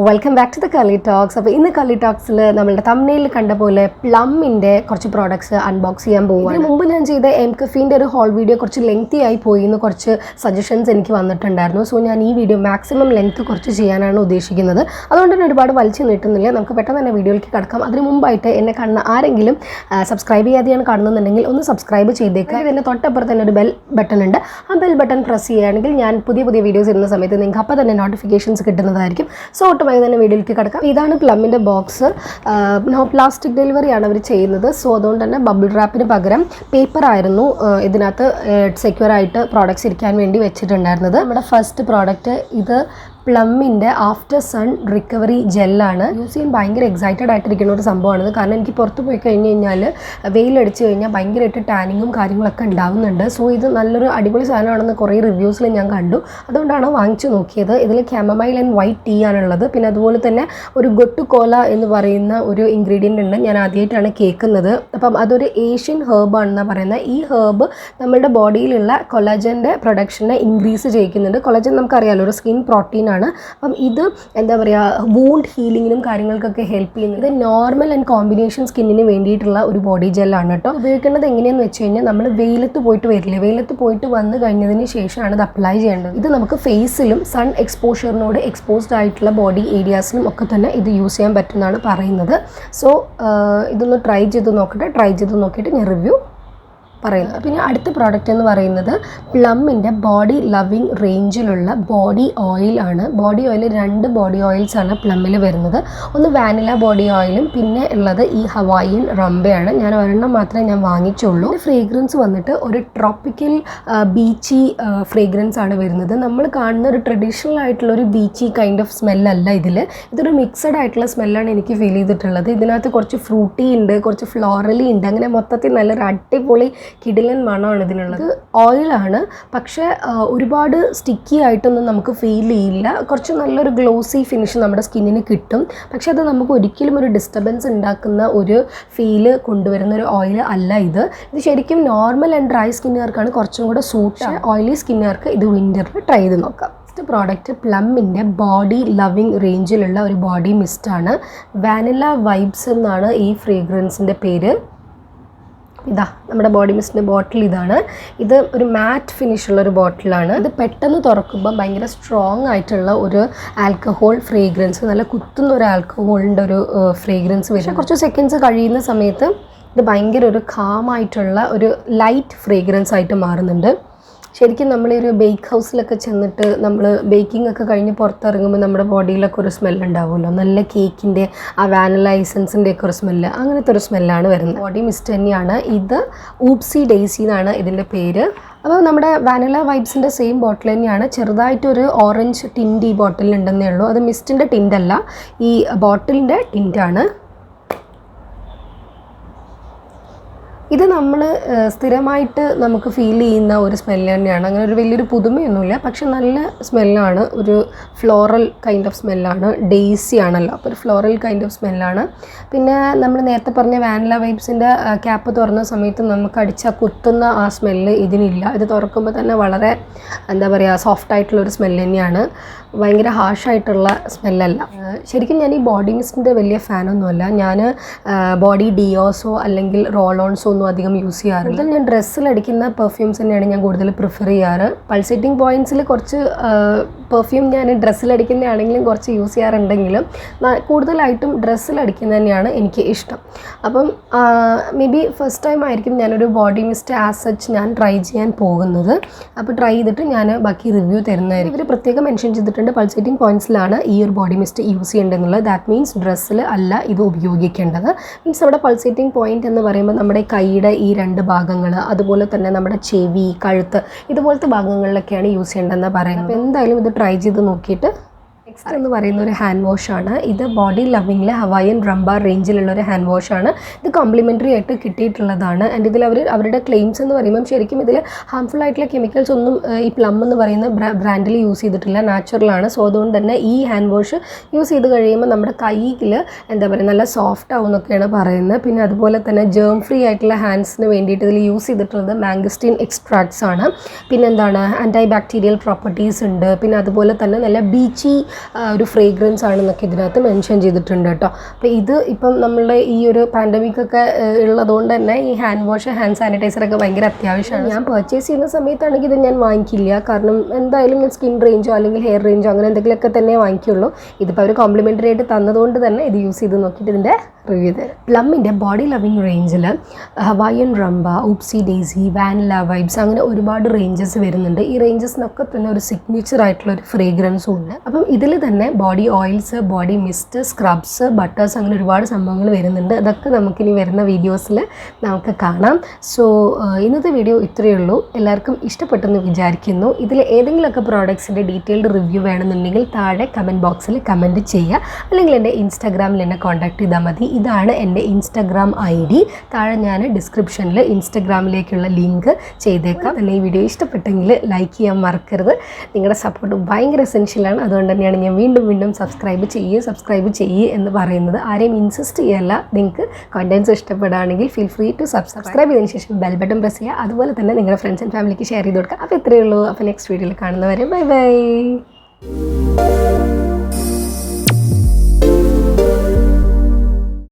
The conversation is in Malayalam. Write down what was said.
Welcome back to the curly talks. അപ്പോൾ ഇന്ന് curly talksൽ നമ്മളുടെ തംബ്നെയിലിൽ കണ്ട പോലെ പ്ലമ്മിൻ്റെ കുറച്ച് പ്രോഡക്ട്സ് അൺബോക്സ് ചെയ്യാൻ പോവുകയാണ്. ഇതിന് മുമ്പ് ഞാൻ ചെയ്ത എംകഫീൻ്റെ ഒരു ഹോൾ വീഡിയോ കുറച്ച് ലെങ്തി ആയി പോയി എന്ന് കുറച്ച് സജഷൻസ് എനിക്ക് വന്നിട്ടുണ്ടായിരുന്നു. സോ ഞാൻ ഈ വീഡിയോ മാക്സിമം ലെങ്ത് കുറച്ച് ചെയ്യാനാണ് ഉദ്ദേശിക്കുന്നത്. അതുകൊണ്ട് തന്നെ ഒരുപാട് വലിച്ചു നീട്ടുന്നില്ല, നമുക്ക് പെട്ടെന്ന് തന്നെ വീഡിയോയിലേക്ക് കടക്കാം. അതിന് മുമ്പായിട്ട് എന്നെ കാണുന്ന ആരെങ്കിലും സബ്സ്ക്രൈബ് ചെയ്യാതെയാണ് കാണുന്നുണ്ടെങ്കിൽ ഒന്ന് സബ്സ്ക്രൈബ് ചെയ്തേക്കുക. ഇതിൻ്റെ തൊട്ടപ്പുറത്ത് തന്നെ ഒരു ബെൽ ബട്ടൺ ഉണ്ട്. ആ ബെൽ ബട്ടൺ പ്രസ് ചെയ്യുകയാണെങ്കിൽ ഞാൻ പുതിയ വീഡിയോസ് ഇടുന്ന സമയത്ത് നിങ്ങൾക്ക് അപ്പോൾ തന്നെ നോട്ടിഫിക്കേഷൻസ് കിട്ടുന്നതായിരിക്കും. സോ തന്നെ വീഡിയോയിലേക്ക് കിടക്കാം. ഇതാണ് പ്ലമ്മിൻ്റെ ബോക്സ്. നോ പ്ലാസ്റ്റിക് ഡെലിവറിയാണ് അവർ ചെയ്യുന്നത്. സോ അതുകൊണ്ട് തന്നെ ബബിൾ റാപ്പിന് പകരം പേപ്പർ ആയിരുന്നു ഇതിനകത്ത് സെക്യൂർ ആയിട്ട് പ്രോഡക്റ്റ്സ് ഇരിക്കാൻ വേണ്ടി വെച്ചിട്ടുണ്ടായിരുന്നത്. നമ്മുടെ ഫസ്റ്റ് പ്രോഡക്റ്റ് ഇത് പ്ലമ്മിൻ്റെ ആഫ്റ്റർ സൺ റിക്കവറി ജെല്ലാണ്. യൂസ് ചെയ്യാൻ ഭയങ്കര എക്സൈറ്റഡ് ആയിട്ടിരിക്കുന്ന ഒരു സംഭവമാണിത്. കാരണം എനിക്ക് പുറത്ത് പോയി കഴിഞ്ഞ് കഴിഞ്ഞാൽ വെയിലടിച്ച് കഴിഞ്ഞാൽ ഭയങ്കരമായിട്ട് ടാനിങ്ങും കാര്യങ്ങളൊക്കെ ഉണ്ടാവുന്നുണ്ട്. സോ ഇത് നല്ലൊരു അടിപൊളി സാധനമാണെന്ന് കുറേ റിവ്യൂസിൽ ഞാൻ കണ്ടു. അതുകൊണ്ടാണ് വാങ്ങിച്ചു നോക്കിയത്. ഇതിൽ ക്യാമമൈൽ ആൻഡ് വൈറ്റ് ടീ ആണുള്ളത്. പിന്നെ അതുപോലെ തന്നെ ഒരു ഗൊട്ടു കോല എന്ന് പറയുന്ന ഒരു ഇൻഗ്രീഡിയൻ്റ് ഉണ്ട്. ഞാൻ ആദ്യമായിട്ടാണ് കേൾക്കുന്നത്. അപ്പം അതൊരു ഏഷ്യൻ ഹേർബാണെന്നാണ് പറയുന്നത്. ഈ ഹേർബ് നമ്മുടെ ബോഡിയിലുള്ള കൊളാജൻ്റെ പ്രൊഡക്ഷനെ ഇൻക്രീസ് ചെയ്യിക്കുന്നുണ്ട്. കൊളാജൻ നമുക്കറിയാമല്ലോ, ഒരു സ്കിൻ പ്രോട്ടീൻ. അപ്പം ഇത് എന്താ പറയുക, വൂണ്ട് ഹീലിങ്ങിനും കാര്യങ്ങൾക്കൊക്കെ ഹെൽപ്പ് ചെയ്യുന്നത്. ഇത് നോർമൽ ആൻഡ് കോമ്പിനേഷൻ സ്കിന്നിന് വേണ്ടിയിട്ടുള്ള ഒരു ബോഡി ജെല്ലാണ് കേട്ടോ. ഉപയോഗിക്കേണ്ടത് എങ്ങനെയാണെന്ന് വെച്ച് കഴിഞ്ഞാൽ നമ്മൾ വെയിലത്ത് പോയിട്ട് വരില്ലേ, വെയിലത്ത് പോയിട്ട് വന്ന് കഴിഞ്ഞതിന് ശേഷമാണ് ഇത് അപ്ലൈ ചെയ്യേണ്ടത്. ഇത് നമുക്ക് ഫേസിലും സൺ എക്സ്പോഷറിനോട് എക്സ്പോസ്ഡ് ആയിട്ടുള്ള ബോഡി ഏരിയാസിലും ഒക്കെ തന്നെ ഇത് യൂസ് ചെയ്യാൻ പറ്റുമെന്നാണ് പറയുന്നത്. സോ ഇതൊന്ന് ട്രൈ ചെയ്ത് നോക്കിയിട്ട് ഞാൻ റിവ്യൂ പറയുന്നത്. പിന്നെ അടുത്ത പ്രോഡക്റ്റ് എന്ന് പറയുന്നത് പ്ലമ്മിൻ്റെ ബോഡി ലവിങ് റേഞ്ചിലുള്ള ബോഡി ഓയിൽ ആണ്. ബോഡി ഓയിൽ 2 ബോഡി ഓയിൽസാണ് പ്ലമ്മിൽ വരുന്നത്. ഒന്ന് വാനില ബോഡി ഓയിലും പിന്നെ ഉള്ളത് ഈ ഹവായിയൻ റംബയാണ്. ഞാൻ ഒരെണ്ണം മാത്രമേ ഞാൻ വാങ്ങിച്ചുള്ളൂ. ഫ്രേഗ്രൻസ് വന്നിട്ട് ഒരു ട്രോപ്പിക്കൽ ബീച്ചി ഫ്രേഗ്രൻസ് ആണ് വരുന്നത്. നമ്മൾ കാണുന്ന ഒരു ട്രഡീഷണൽ ആയിട്ടുള്ള ഒരു ബീച്ചി കൈൻഡ് ഓഫ് സ്മെല്ലല്ല ഇതിൽ. ഇതൊരു മിക്സഡ് ആയിട്ടുള്ള സ്മെല്ലാണ് എനിക്ക് ഫീൽ ചെയ്തിട്ടുള്ളത്. ഇതിനകത്ത് കുറച്ച് ഫ്രൂട്ടി ഉണ്ട്, കുറച്ച് ഫ്ലോറലി ഉണ്ട്. അങ്ങനെ മൊത്തത്തിൽ നല്ലൊരു അടിപൊളി കിടിലൻ മണമാണ് ഇതിനുള്ളത്. ഓയിലാണ്, പക്ഷേ ഒരുപാട് സ്റ്റിക്കി ആയിട്ടൊന്നും നമുക്ക് ഫീൽ ചെയ്യില്ല. കുറച്ച് നല്ലൊരു ഗ്ലോസി ഫിനിഷ് നമ്മുടെ സ്കിന്നിന് കിട്ടും. പക്ഷേ അത് നമുക്ക് ഒരിക്കലും ഒരു ഡിസ്റ്റർബൻസ് ഉണ്ടാക്കുന്ന ഒരു ഫീല് കൊണ്ടുവരുന്ന ഒരു ഓയിൽ അല്ല ഇത്. ഇത് ശരിക്കും നോർമൽ ആൻഡ് ഡ്രൈ സ്കിന്നുകാർക്കാണ് കുറച്ചും കൂടെ സൂട്ട്. ഓയിലി സ്കിന്നുകാർക്ക് ഇത് വിൻ്ററിൽ ട്രൈ ചെയ്ത് നോക്കാം. ഫസ്റ്റ് പ്രോഡക്റ്റ് പ്ലമ്മിൻ്റെ ബോഡി ലവിങ് റേഞ്ചിലുള്ള ഒരു ബോഡി മിസ്റ്റാണ്. വാനില വൈബ്സ് എന്നാണ് ഈ ഫ്രേഗ്രൻസിൻ്റെ പേര്. ഇതാ നമ്മുടെ ബോഡി മിസ്റ്റിൻ്റെ ബോട്ടിൽ ഇതാണ്. ഇത് ഒരു മാറ്റ് ഫിനിഷുള്ള ഒരു ബോട്ടിലാണ്. ഇത് പെട്ടെന്ന് തുറക്കുമ്പോൾ ഭയങ്കര സ്ട്രോങ് ആയിട്ടുള്ള ഒരു ആൽക്കഹോൾ ഫ്രേഗ്രൻസ്, നല്ല കുത്തുന്ന ഒരു ആൽക്കഹോളിൻ്റെ ഒരു ഫ്രേഗ്രൻസ് വരും. കുറച്ച് സെക്കൻഡ്സ് കഴിയുന്ന സമയത്ത് ഇത് ഭയങ്കര ഒരു കാമായിട്ടുള്ള ഒരു ലൈറ്റ് ഫ്രേഗ്രൻസ് ആയിട്ട് മാറുന്നുണ്ട്. ശരിക്കും നമ്മളൊരു ബേക്ക് ഹൗസിലൊക്കെ ചെന്നിട്ട് നമ്മൾ ബേക്കിംഗ് ഒക്കെ കഴിഞ്ഞ് പുറത്തിറങ്ങുമ്പോൾ നമ്മുടെ ബോഡിയിലൊക്കെ ഒരു സ്മെല്ലുണ്ടാവുമല്ലോ, നല്ല കേക്കിൻ്റെ ആ വാനില എസൻസിൻ്റെ ഒക്കെ ഒരു സ്മെല്ല്, അങ്ങനത്തെ ഒരു സ്മെല്ലാണ് വരുന്നത്. ബോഡി മിസ്റ്റ് തന്നെയാണ്. ഇത് ഊപ്സി ഡേയ്സി എന്നാണ് ഇതിൻ്റെ പേര്. അപ്പോൾ നമ്മുടെ വാനില വൈബ്സിൻ്റെ സെയിം ബോട്ടിൽ തന്നെയാണ്. ചെറുതായിട്ടൊരു ഓറഞ്ച് ടിൻറ്റ് ഈ ബോട്ടിലുണ്ടെന്നേ ഉള്ളൂ. അത് മിസ്റ്റിൻ്റെ ടിൻ്റല്ല, ഈ ബോട്ടിലിൻ്റെ ടിൻ്റാണ്. ഇത് നമ്മൾ സ്ഥിരമായിട്ട് നമുക്ക് ഫീൽ ചെയ്യുന്ന ഒരു സ്മെല്ല് തന്നെയാണ്. അങ്ങനെ ഒരു വലിയൊരു പുതുമയൊന്നുമില്ല, പക്ഷെ നല്ല സ്മെല്ലാണ്. ഒരു ഫ്ലോറൽ കൈൻഡ് ഓഫ് സ്മെല്ലാണ്. ഡേയ്സി ആണല്ലോ, അപ്പോൾ ഒരു ഫ്ലോറൽ കൈൻഡ് ഓഫ് സ്മെല്ലാണ്. പിന്നെ നമ്മൾ നേരത്തെ പറഞ്ഞ വാനില വൈബ്സിൻ്റെ ക്യാപ്പ് തുറന്ന സമയത്ത് നമുക്ക് അടിച്ചാൽ കുത്തുന്ന ആ സ്മെല്ല് ഇതിനില്ല. ഇത് തുറക്കുമ്പോൾ തന്നെ വളരെ എന്താ പറയുക, സോഫ്റ്റ് ആയിട്ടുള്ളൊരു സ്മെല്ല് തന്നെയാണ്. ഭയങ്കര ഹാർഷായിട്ടുള്ള സ്മെല്ലല്ല. ശരിക്കും ഞാൻ ഈ ബോഡി മിസ്റ്റിൻ്റെ വലിയ ഫാനൊന്നുമല്ല. ഞാൻ ബോഡി ഡിയോസോ അല്ലെങ്കിൽ റോളോൺസോ ഒന്നും അധികം യൂസ് ചെയ്യാറില്ല. ഞാൻ ഡ്രസ്സിലടിക്കുന്ന പെർഫ്യൂംസ് തന്നെയാണ് ഞാൻ കൂടുതൽ പ്രിഫർ ചെയ്യാറ്. പൾസേറ്റിംഗ് പോയിൻറ്റ്സിൽ കുറച്ച് പെർഫ്യൂം ഞാൻ ഡ്രസ്സിലടിക്കുന്നതാണെങ്കിലും കുറച്ച് യൂസ് ചെയ്യാറുണ്ടെങ്കിലും കൂടുതലായിട്ടും ഡ്രസ്സിലടിക്കുന്നത് തന്നെയാണ് എനിക്ക് ഇഷ്ടം. അപ്പം മേ ബി ഫസ്റ്റ് ടൈം ആയിരിക്കും ഞാനൊരു ബോഡി മിസ്റ്റ് ആസ് സച്ച് ഞാൻ ട്രൈ ചെയ്യാൻ പോകുന്നത്. അപ്പോൾ ട്രൈ ചെയ്തിട്ട് ഞാൻ ബാക്കി റിവ്യൂ തരുന്നതായിരിക്കും. ഇവർ പ്രത്യേകം മെൻഷൻ ചെയ്തിട്ടുണ്ട് പൾസേറ്റിംഗ് പോയിൻറ്റ്സിലാണ് ഈ ഒരു ബോഡി മിസ്റ്റ് യൂസ് ചെയ്യേണ്ടതെന്നുള്ളത്. ദാറ്റ് മീൻസ് ഡ്രസ്സിൽ അല്ല ഇത് ഉപയോഗിക്കേണ്ടത്. മീൻസ് അവിടെ പൾസേറ്റിംഗ് പോയിൻറ്റ് എന്ന് പറയുമ്പോൾ നമ്മുടെ കൈയുടെ ഈ 2 ഭാഗങ്ങൾ, അതുപോലെ തന്നെ നമ്മുടെ ചെവി, കഴുത്ത്, ഇതുപോലത്തെ ഭാഗങ്ങളിലൊക്കെയാണ് യൂസ് ചെയ്യേണ്ടതെന്ന് പറയുന്നത്. അപ്പോൾ എന്തായാലും ഇത് ട്രൈ ചെയ്ത് നോക്കിയിട്ട്. നെക്സ്റ്റ് എന്ന് പറയുന്ന ഒരു ഹാൻഡ് വാഷാണ്. ഇത് ബോഡി ലവിങ്ങിലെ ഹവായിയൻ റംബ റേഞ്ചിലുള്ള ഒരു ഹാൻഡ് വാഷാണ്. ഇത് കോംപ്ലിമെൻ്ററി ആയിട്ട് കിട്ടിയിട്ടുള്ളതാണ്. ആൻഡ് ഇതിൽ അവരുടെ ക്ലെയിംസ് എന്ന് പറയുമ്പം ശരിക്കും ഇതിൽ ഹാംഫുൾ ആയിട്ടുള്ള കെമിക്കൽസ് ഒന്നും ഈ പ്ലം എന്ന് പറയുന്ന ബ്രാൻഡിൽ യൂസ് ചെയ്തിട്ടില്ല, നാച്ചുറലാണ്. സോ അതുകൊണ്ട് തന്നെ ഈ ഹാൻഡ് വാഷ് യൂസ് ചെയ്ത് കഴിയുമ്പോൾ നമ്മുടെ കയ്യിൽ എന്താ പറയുക, നല്ല സോഫ്റ്റ് ആവും എന്നൊക്കെയാണ് പറയുന്നത്. പിന്നെ അതുപോലെ തന്നെ ജേം ഫ്രീ ആയിട്ടുള്ള ഹാൻഡ്സിന് വേണ്ടിയിട്ട് ഇതിൽ യൂസ് ചെയ്തിട്ടുള്ളത് മാംഗസ്റ്റീൻ എക്സ്ട്രാക്ട്സ് ആണ്. പിന്നെ എന്താണ്, ആൻറ്റി ബാക്ടീരിയൽ പ്രോപ്പർട്ടീസ് ഉണ്ട്. പിന്നെ അതുപോലെ തന്നെ നല്ല ബീച്ചി ഒരു ഫ്രേഗ്രൻസ് ആണെന്നൊക്കെ ഇതിനകത്ത് മെൻഷൻ ചെയ്തിട്ടുണ്ട് കേട്ടോ. അപ്പോൾ ഇത് ഇപ്പം നമ്മളുടെ ഈ ഒരു പാൻഡമിക്കൊക്കെ ഉള്ളതുകൊണ്ട് തന്നെ ഈ ഹാൻഡ് വാഷ്, ഹാൻഡ് സാനിറ്റൈസറൊക്കെ ഭയങ്കര അത്യാവശ്യമാണ്. ഞാൻ പർച്ചേസ് ചെയ്യുന്ന സമയത്താണെങ്കിൽ ഇത് ഞാൻ വാങ്ങിക്കില്ല, കാരണം എന്തായാലും ഞാൻ സ്കിൻ റേഞ്ചോ അല്ലെങ്കിൽ ഹെയർ റേഞ്ചോ അങ്ങനെ എന്തെങ്കിലുമൊക്കെ തന്നെ വാങ്ങിക്കുള്ളൂ. ഇതിപ്പോൾ അവർ കോംപ്ലിമെൻ്ററി ആയിട്ട് തന്നതുകൊണ്ട് തന്നെ ഇത് യൂസ് ചെയ്ത് നോക്കിയിട്ട് ഇതിൻ്റെ റിവ്യൂ തരാം. പ്ലമ്മിൻ്റെ ബോഡി ലവിങ് റേഞ്ചിൽ ഹവായിയൻ റംബ, ഊപ്സി ഡേസി, വാനില വൈബ്സ് അങ്ങനെ ഒരുപാട് റേഞ്ചസ് വരുന്നുണ്ട്. ഈ റേഞ്ചസിനൊക്കെ തന്നെ ഒരു സിഗ്നേച്ചർ ആയിട്ടുള്ള ഒരു ഫ്രേഗ്രൻസും ഉണ്ട്. അപ്പം ഇതിൽ തന്നെ body oils, body mist, scrubs, ബട്ടേഴ്സ് അങ്ങനെ ഒരുപാട് സംഭവങ്ങൾ വരുന്നുണ്ട്. അതൊക്കെ നമുക്കിനി വരുന്ന വീഡിയോസിൽ നമുക്ക് കാണാം. സോ ഇന്നത്തെ വീഡിയോ ഇത്രയേ ഉള്ളൂ. എല്ലാവർക്കും ഇഷ്ടപ്പെട്ടെന്ന് വിചാരിക്കുന്നു. ഇതിൽ ഏതെങ്കിലുമൊക്കെ പ്രോഡക്ട്സിൻ്റെ ഡീറ്റെയിൽഡ് റിവ്യൂ വേണമെന്നുണ്ടെങ്കിൽ താഴെ കമൻറ്റ് ബോക്സിൽ കമൻറ്റ് ചെയ്യുക, അല്ലെങ്കിൽ എൻ്റെ ഇൻസ്റ്റാഗ്രാമിൽ എന്നെ കോൺടാക്ട് ചെയ്താൽ മതി. ഇതാണ് എൻ്റെ ഇൻസ്റ്റാഗ്രാം ID. താഴെ ഞാൻ ഡിസ്ക്രിപ്ഷനിൽ ഇൻസ്റ്റാഗ്രാമിലേക്കുള്ള ലിങ്ക് ചെയ്തേക്കാം. തന്നെ ഈ വീഡിയോ ഇഷ്ടപ്പെട്ടെങ്കിൽ ലൈക്ക് ചെയ്യാൻ മറക്കരുത്. നിങ്ങളുടെ സപ്പോർട്ട് ഭയങ്കര എസെൻഷ്യലാണ്. അതുകൊണ്ട് തന്നെയാണ് ഞാൻ വീണ്ടും വീണ്ടും സബ്സ്ക്രൈബ് ചെയ്യ് എന്ന് പറയുന്നത്. ആരെയും ഇൻസിസ്റ്റ് ചെയ്യല്ല. നിങ്ങൾക്ക് കണ്ടൻസ് ഇഷ്ടപ്പെടുകയാണെങ്കിൽ ഫീൽ ഫ്രീ ടു സബ്സ്ക്രൈബ് ചെയ്തതിന് ശേഷം ബെൽ ബട്ടൺ പ്രസ് ചെയ്യുക. അതുപോലെ തന്നെ നിങ്ങളുടെ ഫ്രണ്ട്സ് ആൻഡ് ഫാമിലിക്ക് ഷെയർ ചെയ്ത് കൊടുക്കുക. അപ്പോൾ ഇത്രയേ ഉള്ളൂ. അപ്പോൾ നെക്സ്റ്റ് വീഡിയോയിൽ കാണുന്നവരെ ബൈ ബൈ.